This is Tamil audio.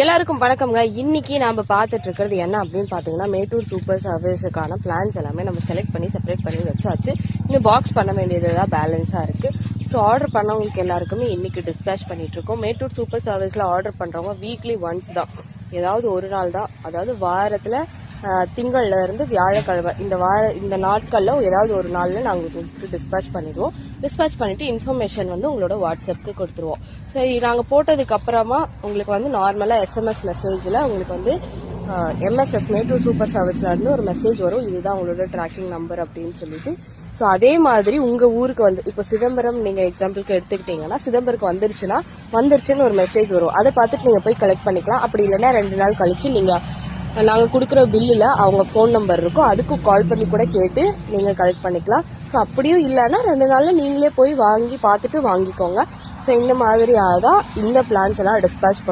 எல்லாருக்கும் வணக்கம்ங்க. இன்னைக்கு நாம பார்த்துட்டு இருக்கிறது என்ன அப்படின்னு பாத்தீங்கன்னா, மேட்டூர் சூப்பர் சர்வீஸுக்கான பிளான்ஸ் எல்லாமே நம்ம செலக்ட் பண்ணி செப்பரேட் பண்ணி வச்சாச்சு. இன்னும் பாக்ஸ் பண்ண வேண்டியதுதான் பேலன்ஸா இருக்கு. ஸோ ஆர்டர் பண்ணவங்களுக்கு எல்லாருக்குமே இன்னைக்கு டிஸ்பேச் பண்ணிட்டு இருக்கோம். மேட்டூர் சூப்பர் சர்வீஸ்ல ஆர்டர் பண்றவங்க வீக்லி ஒன்ஸ் தான், ஏதாவது ஒரு நாள் தான், அதாவது வாரத்துல திங்கள்ல இருந்து வியாழக்கிழமை இந்த நாட்கள்ல ஏதாவது ஒரு நாள்ல நாங்கள் உங்களுக்கு டிஸ்பேச் பண்ணிடுவோம். டிஸ்பேச் பண்ணிட்டு இன்ஃபர்மேஷன் வந்து உங்களோட வாட்ஸ்அப்புக்கு கொடுத்துருவோம். சரி, நாங்கள் போட்டதுக்கு அப்புறமா உங்களுக்கு வந்து நார்மலா SMS மெசேஜ்ல உங்களுக்கு வந்து MSS மேட்டூர் சூப்பர் சர்வீஸ்ல இருந்து ஒரு மெசேஜ் வரும், இதுதான் உங்களோட ட்ராக்கிங் நம்பர் அப்படின்னு சொல்லிட்டு. ஸோ அதே மாதிரி உங்க ஊருக்கு வந்து இப்போ சிதம்பரம் நீங்க எக்ஸாம்பிளுக்கு எடுத்துக்கிட்டீங்கன்னா, சிதம்பரத்துக்கு வந்துருச்சுன்னு ஒரு மெசேஜ் வரும். அதை பார்த்துட்டு நீங்க போய் கலெக்ட் பண்ணிக்கலாம். அப்படி இல்லைன்னா 2 நாள் கழிச்சு நீங்க நாங்கள் கொடுக்குற பில்லில் அவங்க ஃபோன் நம்பர் இருக்கும், அதுக்கு கால் பண்ணி கூட கேட்டு நீங்கள் கலெக்ட் பண்ணிக்கலாம். ஸோ அப்படியும் இல்லைன்னா 2 நாளில் நீங்களே போய் வாங்கி பார்த்துட்டு வாங்கிக்கோங்க. ஸோ இந்த மாதிரியாக தான் இந்த பிளான்ஸ் எல்லாம் டிஸ்பேச்